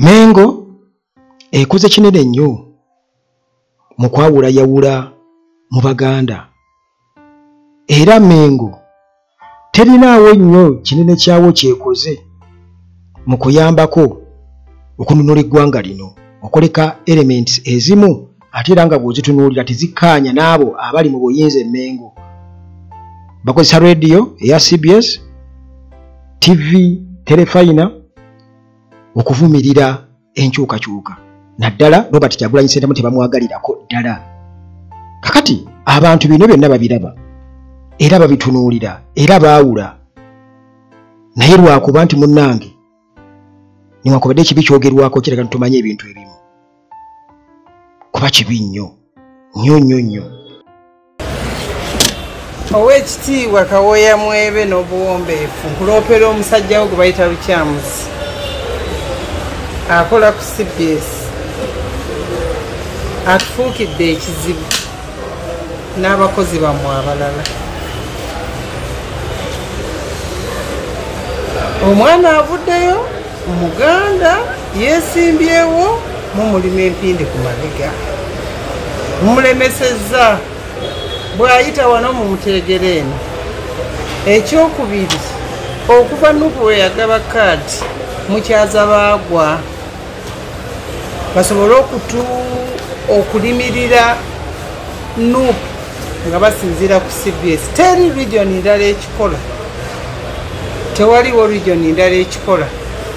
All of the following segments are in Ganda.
Mengo ekoze kinene nnyo mu kwawula yawula mu Baganda. Era Mengo terinaawo nnyo kinene kyawo kyekoze mu kuyambako okununula eggwanga lino okoleka elements ezimu ate era nga bw'ozitunuulira tezikkaanya n'abo abali mu buyinza Mengo. Bakozesa radio eya CBS, TV, telefayina okuvumirira enkyukakyuka. Naddala Robert Kyagulanyi Ssentamu tebamwagalirako ddala. Kakati abantu bino byonna babiraba era babitunuulira era baawula. Naye lwakuba nti munnange niwakubadde ekibi kyogerwako kiraga nti ebintu ebimu kuba kibi nnyo nnyo. Oweekitiibwa Kawoya Mwebe n'obuwombeefu nkuloopera omusajja wo gwe bayita Lukyamuzi akola ku CBS atufuukidde ekizibu n'abakozi bammwe abalala. Omwana avuddeyo Muganda yeesimbyewo mumulima empindi ku mabega mumulemesezza bw'ayita wano mumuteegera eno. Ekyokubiri okuva Nuupu we yagaba kaadi mukyaza baagwa basobole okulimirira Nuupu nga basinziira ku CBS. Teri region ndala ekikola, tewaliwo region ndala ekikola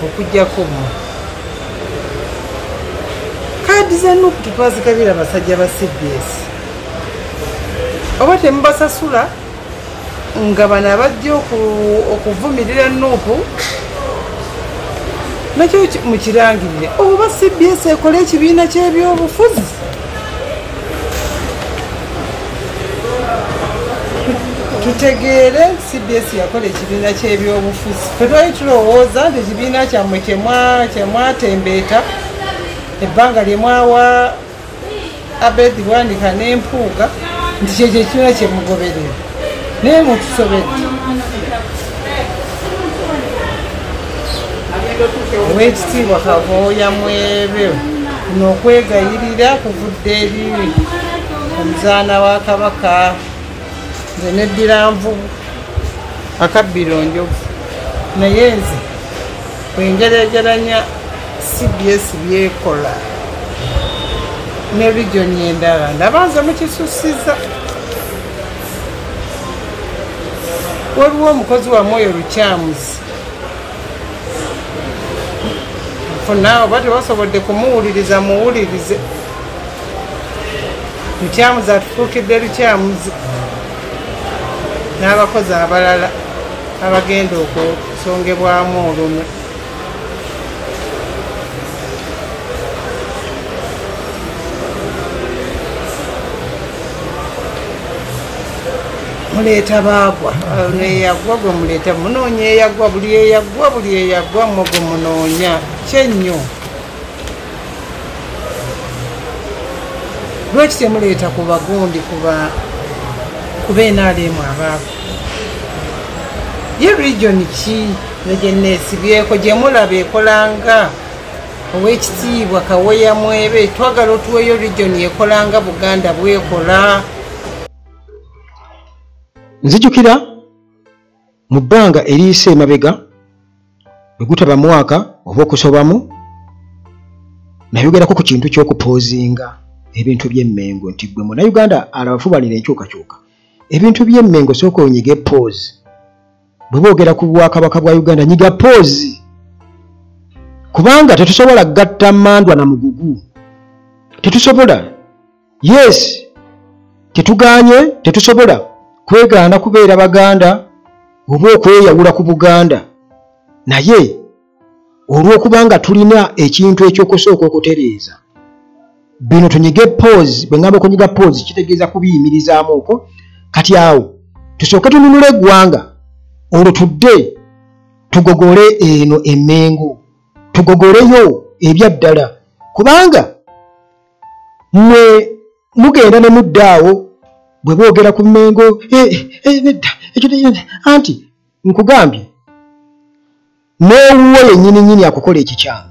okujjako mu kaadi za Nuupu tetwazigabira basajja ba CBS. Oba temubasasula nga bano abajja okuvumirira Nuupu nakyo mukirangirire. Oba CBS ekola ekibiina ky'ebyobufuzi tutegeere CBS yakola ekibiina ky'ebyobufuzi. Tetwali tulowooza nti ekibiina kyammwe kyemwatembeeta ebbanga lye mwawa Abedi Bwanika n'Empuuga nti kyekyo ekibiina kyemugoberera naye mutusobedde. Oweekitiibwa Kawoya Mwebe n'okwegayirira kuvudde eri omuzaana wa Kabaka nze neddira Nvubu akabbiro Njovu. Naye nze bwengeregeranya CBS byekola ne region endala ndaba nze mukisusiza. Waliwo omukozi wa Mwoyo Lukyamuzi funa oba tewasobodde kumuwuliriza muwulirize. Lukyamuzi atufuukidde Lukyamuzi n'abakozi abalala abagenda okusongebwamu olumwe. Muleeta baagwa eyagwa gwe muleeta munoonya eyagwa buli eyagwa mmwe gwe munoonya kyennyo. Lwaki temuleeta ku bagundi kuba NRM abaako? Ye region ki negyeneesibyeko gye mulaba ekolanga? Oweekitiibwa Kawoya Mwebe twagala otuweeyo region ekolanga Buganda bwekola. Nzijukira mu bbanga eriyise emabega bwe gutaba mwaka oba okusobamu nayogerako ku kintu ky'okupoozinga ebintu by'Emmengo nti gwe Munnayuganda alabafubalira enkyukakyuka. Ebintu by'Emmengo sooka onyige poozi. Bwe boogera ku Bwakabaka bwa Uganda nyiga poozi, kubanga tetusobola gatta Mandwa na Mugugu. Tetusobola. Yes, tetusobola kwegaana kubeera Baganda oba okweyawula ku Buganda. Naye olw'okubanga tulina ekintu ekyokusooka okutereeza bino tunyige poozi. Bwe ngamba okunyiga poozi kitegeeza kubiyimirizaamu okwo. Kati awo tusooke tununule eggwanga olwo tudde tugogole eno Emmengo, tugogoleyo ebyaddala, kubanga mwe mugenda ne muddaawo bwe boogera ku Mmengo anti nkugambye n'owuwo yennyini akukola ekikyamu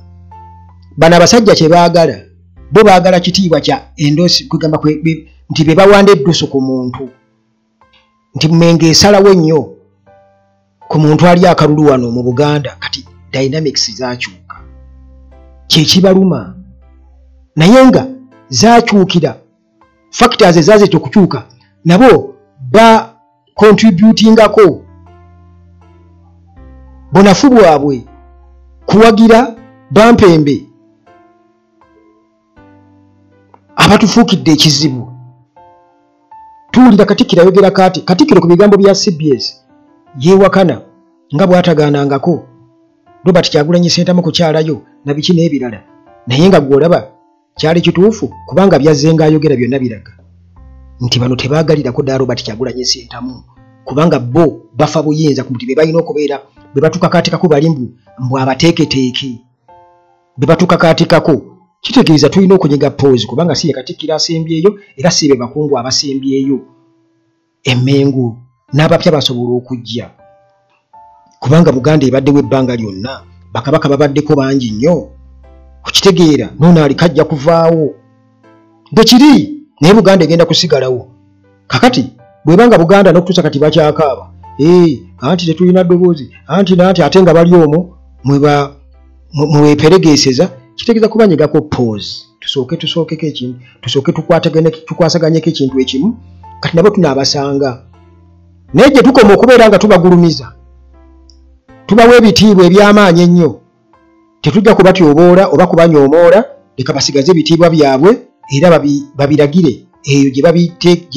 bana abasajja kye baagala bo baagala kitiibwa kya endosi kugamba nti be bawanda eddusu ku muntu nti Mmengo esalawo nnyo ku muntu ali akalulu wano mu Buganda kati dynamics zaakyuka kyekibaluma naye nga zaakyukira factors ezaazita okukyuka nabo ba contributingako bonafu bwabwe kuwagira bampembe abatufuukidde ekizibu tuwulira Katikkiro ayogera Katikkiro ku bigambo bya CBS yeewakana nga bw'atagaanangako Robert Kyagulanyi Ssentamu kukyalayo na biki n'ebirala naye nga gw'olaba kyali kituufu kubanga byazzenga ayogera byonna biraga nti bano tebaagalirako ddala Robert Kyagulanyi Ssentamu kubanga bo bafa buyinza ku nti be balina okubeera be batukakaatikako bali mbu abateeketeeke be batukakaatikako kitegeeza tulina okunyiga poozi kubanga si ye Katikkiro asembyeyo era si be bakungu abasembyeyo Emmengo n'abapya basobola okujja kubanga Buganda ebaddewo ebbanga lyonna bakabaka babaddeko bangi nnyo okitegeera noono alikajja kuvaawo bwe kiri naye Buganda egenda kusigalawo kakati bwebanga Buganda n'okutuusa kati bakyakaaba anti tetulina ddoboozi anti ate nga bali omwo mweperegeeseza kitegeeza kubanyigako pause tusookeko ekintu tusooke tukwasaganyeko ekintu ekimu kati nabo tunaabasanga naye gye tukoma okubeera nga tubagulumiza tubawa ebitiibwa eby'amaanyi ennyo tetujja kubatyoboola oba kubanyoomoola leka basigaze ebitiibwa byabwe era babiragire eyo gye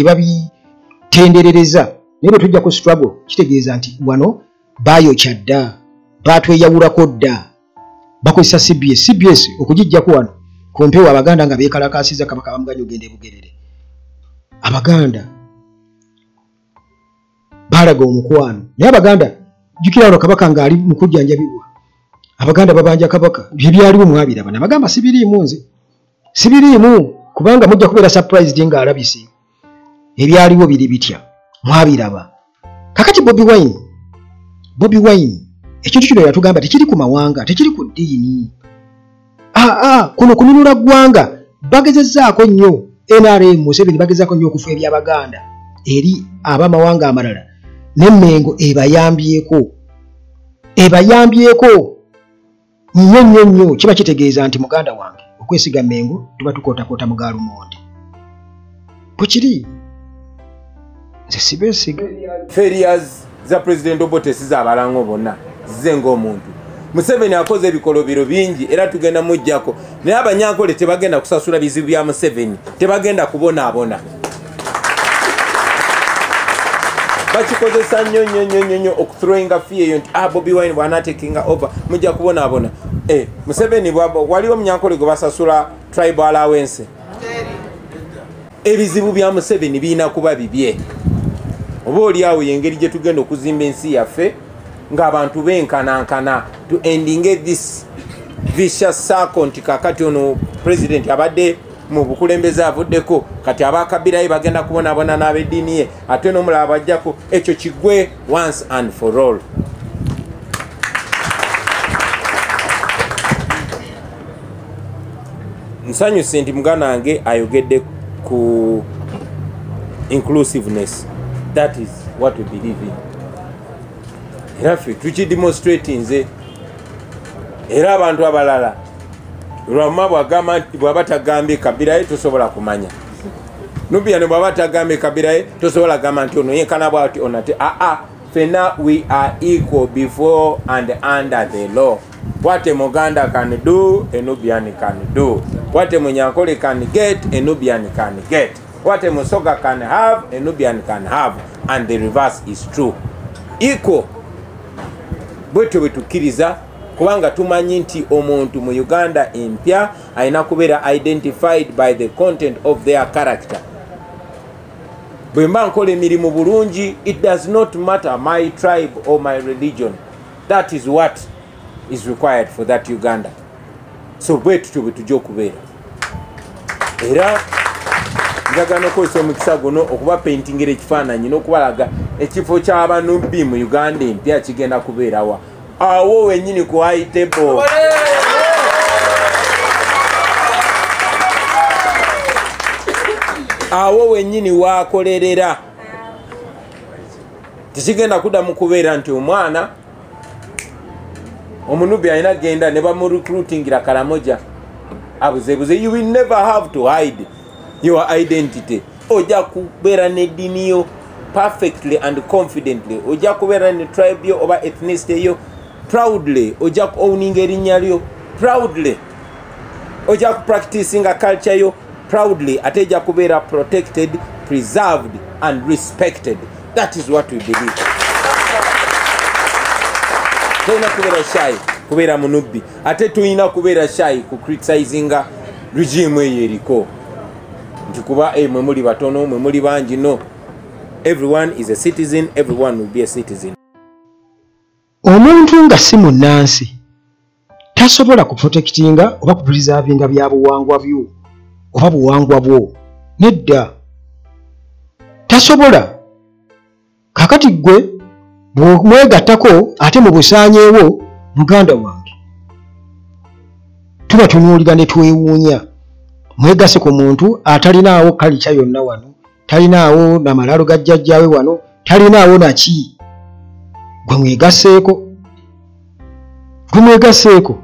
babitenderereza naye bwe tujja ku struggle kitegeeza nti wano baayokya dda baatweyawulako dda bakozesa CBS okugijjako wano ku mpewo Abaganda nga beekalakaasiza Kabaka bamuganya ogenda Bugerere Abaganda baalaga omukwano naye Abaganda jjukira wano Kabaka ng'ali mu kujjanjabibwa Abaganda babanja Kabaka bye byaliwo mwabiraba nabagamba sibiriimu nze sibiriimu kubanga mujja kubeera surprised ng'alabise ebyaliwo biri bitya mwabiraba kakati Bobi Wine ekintu kino yatugamba tekiri ku mawanga tekiri ku ddiini kuno kununula ggwanga bagezezzaako nnyo NRM Museveni bagezzaako nnyo okufa eby'Abaganda eri ab'amawanga amalala ne Mmengo ebayambyeko nnyo kiba kitegeeza nti muganda wange okwesiga Mmengo tuba tukootakoota mu gaalumonde bwe kiri nze sibeesiga failures za President Obote sizaabalango bonna zize ng'omuntu Museveni akoze ebikolobero bingi era tugenda mujjako naye Abanyankole tebagenda kusasula bizibu bya Museveni tebagenda kubonaabona bakikozesa nnyo okuthrowinga fear eyo nti Bobi Wine bw'anaatekinga over mujja kubonaabona Museveni waliwo Omunyankole gwe basasula tribal allowance ebizibu bya Museveni birina kuba bibye oba oliawo yengeri gye tugenda okuzimba ensi yaffe ng'abantu benkanankana to ending this vicious circle nti kakati ono president abadde mu bukulembeze avuddeko kati abakabirayo bagenda kubonaabona n'ab'eddiini ye ate n'omulala bajjako ekyo kiggwe once and for all. Nsanyuse nti muganda wange ayogedde ku inclusiveness. That is what we believe in. Era ffe tukidemonstrate nze era abantu abalala lwamma bwagamba nti bw'aba tagambye Kabiraye tosobola kumanya Nubian bw'aba tagambye Kabiraye tosobola gamba nti ono yenkana bw'ati onate fena we are equal before and under the law. What a Muganda can do, a Nubian can do. What a Munyankole can get, a Nubian can get. What a Musoga can have, a Nubian can have. And the reverse is true. Equal. Bwetu wetukiriza kubanga tumanyi nti omuntu mu Uganda empya ayina kubeera identified by the content of their character. Bwe mba nkola emirimu bulungi, it does not matter my tribe or my religion. That is what is required for that Uganda. So bwetu bwetujja okubeera. Era njagala okozesa omukisa guno okuba paintingera ekifaananyi n'okubalaga ekifo ky'abanubbi mu Uganda empya kigenda kubeerawa. Awo wennyini ku high table. awo wennyini waakolerera. Tekigenda kuddamu kubeera nti omwana omunubi alina genda ne bamurecruitingira Karamoja abuzebuze. You will never have to hide your identity. Ojja kubeera n'eddiini yo perfectly and confidently. Ojja kubeera ne tribe yo oba ethnicity yo proudly. Ojja owninga erinnya lyo proudly. Ojja kupracticinga culture yo proudly. Ate ejja kubeera protected, preserved and respected. That is what we believe. Tulina kubeera shy kubeera munubbi. Ate tulina kubeera shy ku criticizinga regime eyo eriko. Nti kuba mwe muli batono, mwe muli bangi. No. Everyone is a citizen. Everyone will be a citizen. Omuntu nga si munnansi tasobola kuprotectinga oba kupreservinga bya buwangwa byo oba buwangwa bwo. Nedda. Tasobola. Kakati gwe bw'omwegattako ate mu busaanyeewo muganda wange. Tuba tunuulira ne twewuunya. Mwegase ku muntu atalinaawo kalica yonna wano. Talinaawo na malaalo ga jjajjaawe wano. Talinaawo naki. Gwe mwegaseeko. Gwe mwegaseeko.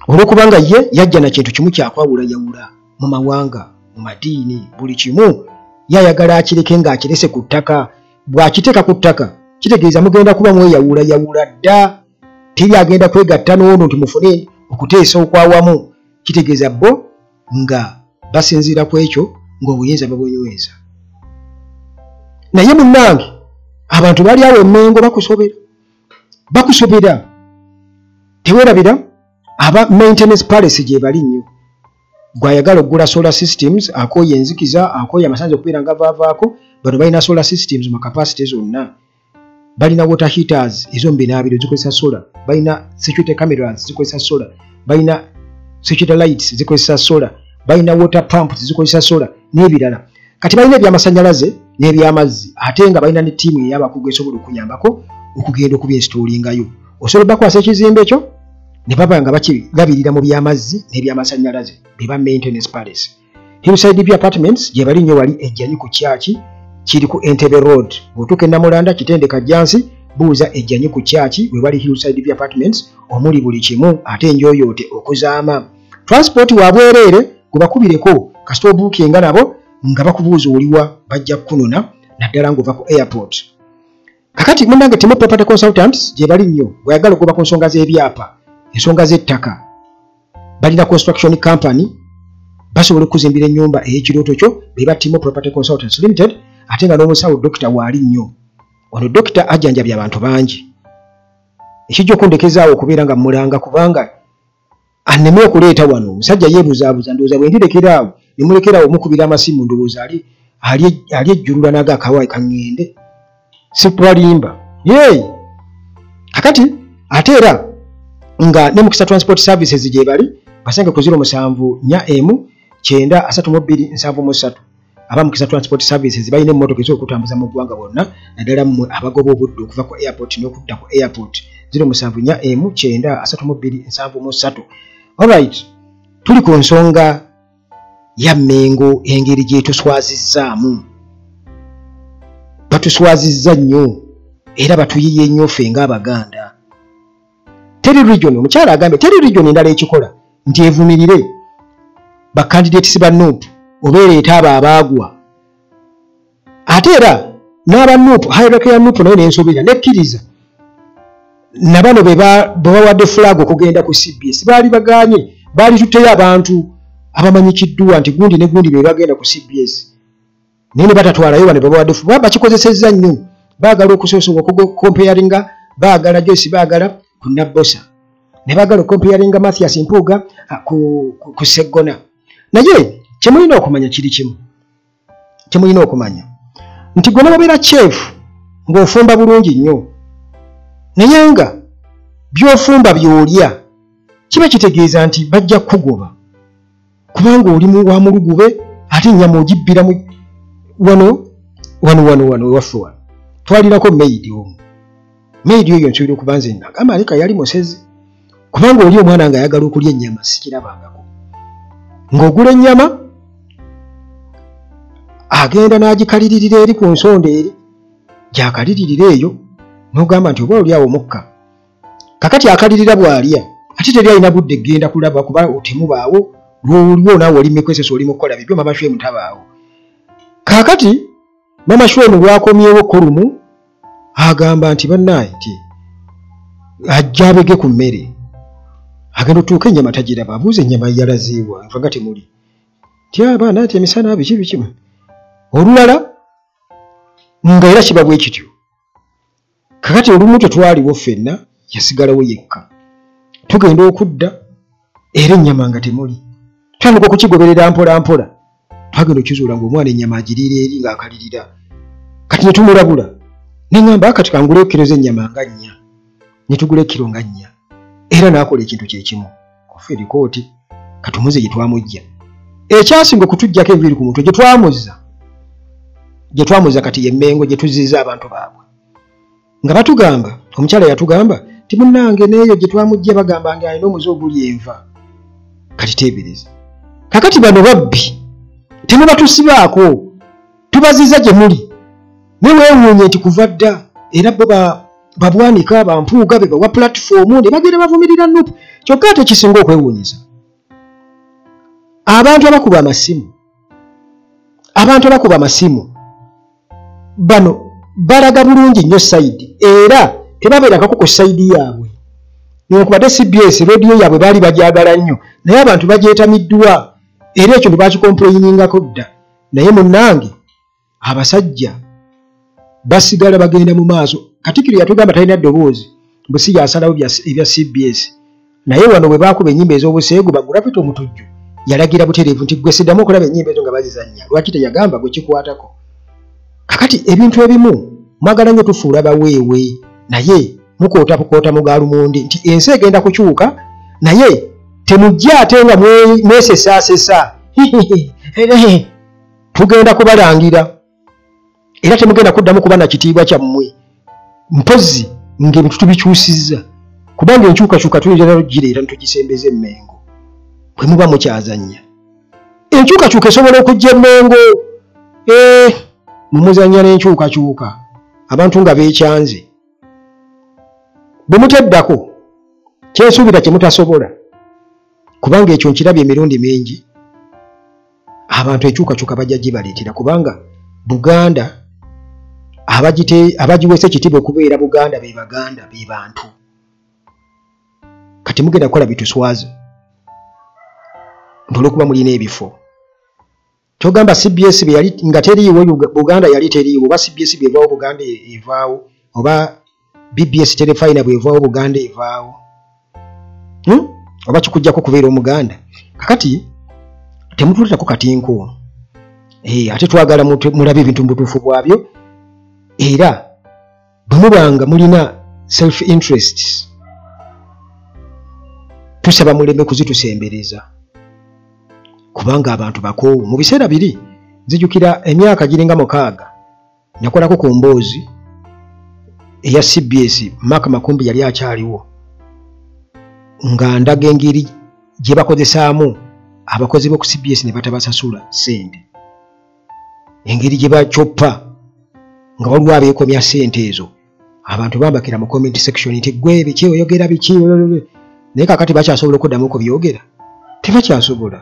Olw'okubanga ye yajja na kintu kimu kyakwawulayawula mu mawanga, mu madiini, buli kimu yayagala akireke ng'akirese ku ttaka. Bw'akiteeka ku ttaka kitegeeza mugenda kuba mweyawulayawula dda. Teri agenda kwegatta n'ono nti mufune okuteesa okwawamu. Kitegeeza bo nga basinziira ku ekyo ng'obuyinza babunyweza. Naye munnange abantu bali awo Emmengo bakusobera. Teweerabira aba maintenance palace gye bali nnyo. Gwayagala okugula solar systems, akooye enzikiza, akooye amasannyalaze okubeera nga vaavaako. Bano balina solar systems mu capacity zonna. Balina water heaters ezo mbinaabiro zikozesa solar. Balina security cameras zikozesa solar. Balina security lights zikozesa solar. Balina water pumps zikozesa solar n'ebirala. Kati balina ebyamasannyalaze n'ebyamazzi ate nga balina ne ttiimu ey'abakugu esobola okuyambako okugenda okubyensitoolingayo. Osobola bakwasa ekizimbe ekyo ne baba nga bakirabirira mu byamazzi n'ebyamasannyalaze be ba maintenance palace. Hillside View Apartments gye bali nnyo wali ejjanyi ku kyaki kiri ku Entebbe Road. Bw'otuuka e Namulanda Kitende Kajjansi buuza ejjanyi ku kyaki we bali Hillside View Apartments omuli buli kimu ate enjooyoote okuzaama. Transport wa bwereere gwe bakubireko kasita obuukinga nabo nga bakubuuza oliwa bajja kukunona naddala ng'ova ku airport. Kakati munnange Timo Property Consultants gye bali nnyo bw'ayagala okugoba ku nsonga z'ebyapa, ensonga z'ettaka. Balina construction company basobola okuzimbira ennyumba ey'ekirooto kyo be ba Timo Property Consultants Limited ate nga n'omusawo Dr. waali nnyo. Ono Dr. ajjanjabya abantu bangi. Ekijja okundekezaawo okubeera nga mulanga kubanga anneme okuleeta wano omusajja yeebuzaabuza ndowooza bwe ndirekeraawo ne mulekeraawo mukubira amasimu ndowooza ali ejjulula naga akawaayi kaŋŋende si twalimba. Kakati ate era nga ne Mukisa Transport Services gye bali basange ku 0749 aba Mukisa Transport Services balina emmotoka ez'okutambuza mu ggwanga bonna naddala mmwe abagoba obudde okuva ku airport n'okudda ku airport. 0749 Alright, tuli ku nsonga ya Mmengo engeri gye tuswazizzaamu. Batuswazizza nnyo era batuyiye nnyo ffe ng'Abaganda. Teri region omukyala agambye teri region endala ekikola nti evumirire bakandidates ba NUP oba ereeta abo abaagwa. Ate era n'aba NUP hierarchy ya NUP nayo n'ensobera nekkiriza na bano be bawadde flag okugenda ku CBS baali baganye baali tutteyo abantu abamanyikiddwa nti gundi ne gundi be bagenda ku CBS naye ne batatwalayo bano be bawadde flag bakikozesezza nnyo baagala okusoosoka okukomparinga baagala Joyce baagala ku Nabbosa ne baagala okomparinga Mathias Mpuuga ku Sseggona. Naye kyemulina okumanya kiri kimu, kyemulina okumanya nti gwe nababeera chef ng'ofumba bulungi nnyo naye nga by'ofumba by'olya kiba kitegeeza nti bajja kukugoba kubanga oli wa mulugube ate ennyama ogibbira wano ewaffe wano twalirako maidi omu. Maidi oyo nsobola okuba nze nagamba aleka yali musezi kubanga oli omwana ng'ayagala okulya ennyama sikirabangako ng'ogula ennyama agenda n'agikaliririra eri ku nsonda eri gy'akalirira eyo n'ogamba nti oba oli awo mukka kakati akalirira bw'alya ate teri alina budde genda kulaba kuba temubaawo lwoliwo naawe oli mekweseso oli mukukola bibyo mama shwemu tabaawo kakati mama shwemu lwakomyewo kolumu agamba nti bannaaye nti ajja abege ku mmere agenda otuuka ennyama tagiraba abuuza ennyama yalaziibwa nfa nga temuli ti abaana ati emisana biki bikimu olulala nga era kiba bwe kityo kakati olumu tetwaliwo ffenna yasigalawo yekka tugenda okudda era ennyama nga temuli twanduka okukigoberera mpola mpola twagenda okizuula ng'omwana ennyama agiriira eri ng'akalirira kati ne tumulabula ne ŋŋamba kati kangula ekiro z'ennyama nga nnya ne tugula ekiro nga nnya era n'akola ekintu kye kimu kufa erikooti katumuze gye twamujja ekyasinga okutuggyako enviiri ku mutwe gye twamuzza kati ye Mmengo gye tuzizza abantu baabwe nga batugamba omukyala yatugamba ti munnange n'eyo gye twamujja bagamba nga alina omuze oguli enva kati teebereza kakati bano babbi temubatusibaako tubazizza gye muli ne weewuunye nti kuva dda era bo babwanika bampuuga be bawa pulatifomu ne bagenda bavumirira nupu kyokka ate kisinga okwewuunyiza abantu abakuba amasimu bano balaga bulungi nnyo sayidi era tebabeerangako ku sayidi yaabwe newankubadde CBS rediyo yaabwe baali bagyagala nnyo naye abantu bagyetamiddwa era ekyo tebakikompulayiningako dda naye munnange abasajja basigala bagenda mu maaso Katikkiro yatugamba talina ddoboozi busi yasalawo ebya CBS naye wano bwe baakuba ennyimba ez'obuseegu bagula pita omutujju yalagira butereevu nti gwe siddamu okulaba ennyimba ezo nga bazizannya lwaki teyagamba gwe kikwatako kakati ebintu ebimu mwagala nnyo tufuula baweewe naye mukootapukoota mugaalumundi nti ensi egenda kukyuka naye temujja ate nga mwesesaasesa tugenda kubalangira era temugenda kuddamu kuba na kitiibwa kyammwe mpozi ng'ebintu tubikyusizza kubanga enkyukakyuka tuyinza okugireeta netugisembeza Mmengo bwe muba mukyazannya enkyukakyuka esobola okujja Mmengo mumuzannya n'enkyukakyuka abantu nga beekyanze bwe muteddako kyensuubira kye mutasobola kubanga ekyo nkirabye emirundi mingi abantu enkyukakyuka bajja gibaleetera kubanga Buganda abagiweesa ekitiibwa okubeera Buganda be Baganda be bantu kati mugenda kukola bituswaza olw'okuba mulina ebifo kyogamba CBS be yali nga teriiwo Buganda yali teriiwo oba CBS bwevaawo Buganda evaawo oba BBS Terefayina bwevaawo Buganda evaawo oba kikujjako kubeera Omuganda kakati temutuletako katinko ate twagala mulabe ebintu mu butuufu bwabyo era bwe mubanga mulina self interests tusaba muleme kuzitusembereza kubanga abantu bakoowu mu biseera biri nzijukira emyaka giringa 6 nakolako ku mboozi eya CBS Maka Makumbi yali akyaliwo nga ndaga engeri gye bakozesaamu abakozi b'oku CBS ne batabasasula ssente engeri gye bacoppa nga waliwo abeekomya ssente ezo abantu bambakira mu comment section nti gwe biki oyogera biki naye kakati bakyasobola okuddamu okubyogera tebakyasobola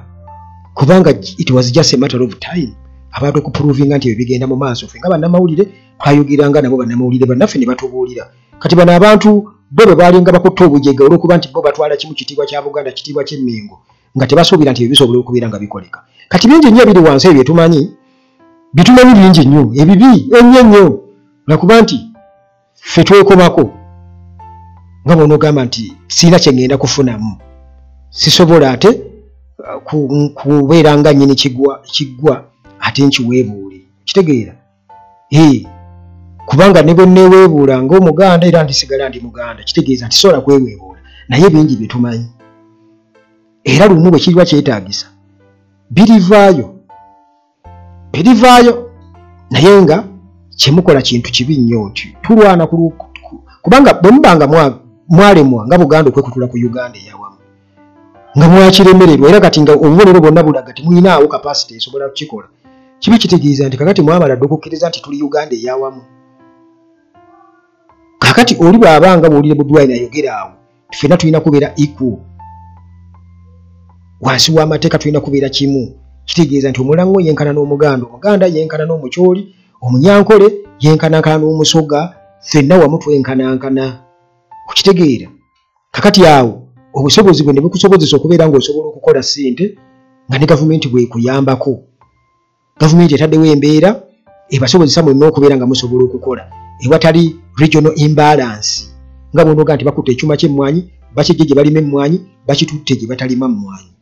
kubanga it was just a matter of time abantu okuprovinga nti bigenda mu maaso ffe nga bannamawulire twayogeranga nabo bannamawulire bannaffe ne batubuulira kati bano abantu bo bwe baalinga bakotta obujega olw'okuba nti bo batwala kimu kitiibwa kya Buganda kitiibwa ky'Emmengo nga tebasuubira nti bisobola okubeera nga bikoleka kati bingi nnyo biri wansi ebyo tumanyi bingi nnyo ebibi ennyo lwakuba nti ffe twekomako nga bw'onoogamba nti sirina kye ngenda kufunamu sisobola ate kubeera nga nnyini kiggwa ate nkiweebuule kitegeera kubanga ne bwe neeweebuula ng'Omuganda era ndisigala ndi Muganda kitegeeza nti sobola kweweebuula naye bingi bye tumanyi era lumu bwe kiba kyetaagisa birivaayo naye nga kyemukola kintu kibi nnyo nti tulwana kubanga bwe mubanga mwalemwa nga Buganda okwekutula ku Uganda eyawamu nga mwakiremererwa era kati nga obubonero bwonna bulaga temuyinaawo kapasite esobola kukikola kiba kitegeeza nti kakati mwamala dokukkiriza nti tuli Uganda eyawamu. Kakati oli bw'abanga bw'olire Bobi ayogera awo ffenna tulina kubeera equal. Wansi w'amateeka tulina kubeera kimu. Kitegeeza nti Omulango yenkana n'Omuganda, Omuganda yenkana n'Omukyoli, Omunyankole yenkanankana n'Omusoga, ffenna wamu twenkanankana. Okitegeera. Kakati awo obusobozi bwe ne bukusobozesa okubeera ng'osobola okukola ssente nga ne gavumenti bw'ekuyambako. Gavumenti etaddewo embeera ebasobozesa mwenna okubeera nga musobola okukola ewatali regional imbalance. Nga bw'onoga nti bakutte ekyuma ky'emmwanyi bakijje gye balima emmwanyi bakitutte gye batalima mmwanyi.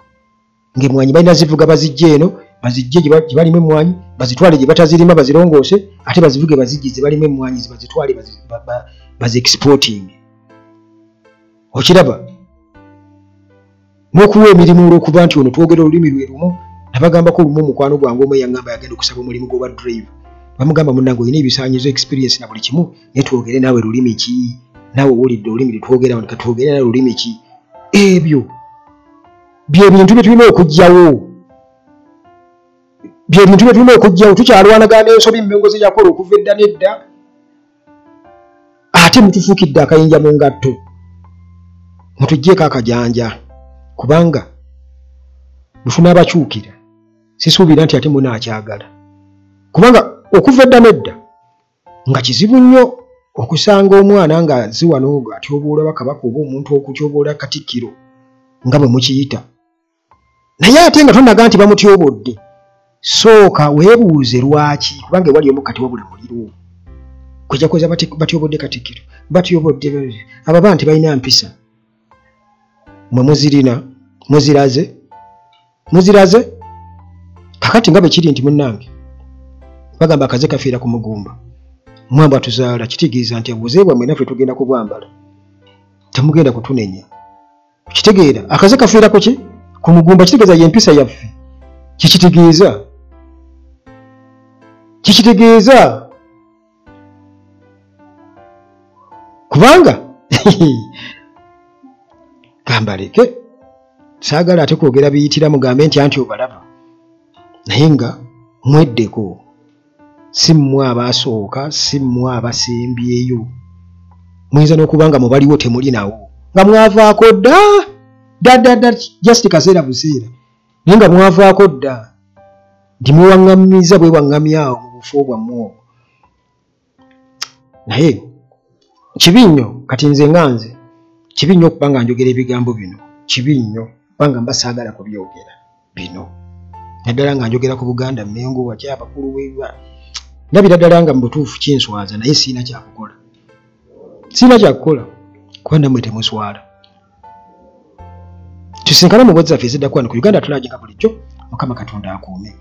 Ng'emmwanyi balina zivuga bazijje eno bazijje gye balima emmwanyi bazitwale gye batazirima bazirongoose ate bazivuge bazijje ze balima emmwanyi bazitwale bazi-exporting. Okiraba? N'okuwa emirimu olw'okuba nti ono twogera olulimi lwe lumu nabagambako olumu omukwano gwange omu eyangamba yagenda okusaba omulimu gw'obwa drive. Bamugamba munnange olina ebisaanyizo experience na buli kimu naye twogere naawe lulimi ki? Naawe owulidde olulimi lwe twogera wano katwogere naawe lulimi ki? Ebyo bye bintu bye tulina okuggyawo. Bye bintu bye tulina okuggyawo. Tukyalwanagana n'ensobi mmengo ze yakola okuva edda n'edda. Ate mutufuukidde akayinja mu ngatto. Mutuggyeko akajanja. Kubanga mufuna abakyukira. Sisuubira nti ate munaakyagala. Kubanga okuva edda n'edda nga kizibu nnyo okusanga omwana nga ziwano atyoboola Kabaka oba omuntu okutyoboola Katikkiro nga bwe mukiyita. Naye ate nga tonaga nti bamutyobodde. Sooka weebuuze lwaki kubanga ewali omu kati wabula muliro. Kujja kweza batyobodde Katikkiro. Batyobodde ababa nti balina mpisa. Mwe muzirina muziraze kakati nga bwe kiri nti munnange bagamba akaze kafiira ku mugumba. Mwamba tuzaala kitegeeza nti obuze bwammwe naffe tugenda kubwambala. Temugenda kutunenya. Kitegeera akaze kafiira ku ki? Ku mugumba kitegeeza y'empisa yaffe. Kikitegeeza kubanga gambaleke saagala ate kwogera biyitira mugambe nti anti obalaba naye nga mweddeko si mmwe abaasooka si mmwe abasembyeyo muyinza n'okubanga mubaliwo temuli nawo nga mwavaako dda just kaseera buseera naye nga mwavaako dda ndi mwewaŋŋammiza bwewaŋŋamyawo mu bufo bwammwe obwo. Naye kibi nnyo kati nze nganze kibi nnyo okuba nga njogera ebigambo bino. Kibi nnyo kubanga mba saagala kubyogera bino. Naddala nga njogera ku Buganda Mmengo watya abakulu weewa. Ndabira ddala nga mu butuufu kinswaza naye siina kyakukola. Siina kyakukola kuba nammwe temuswala. Tusinkana mu bwezi zaffe eziddaku wano ku Uganda tulajika bulijjo Mukama Katonda akuume.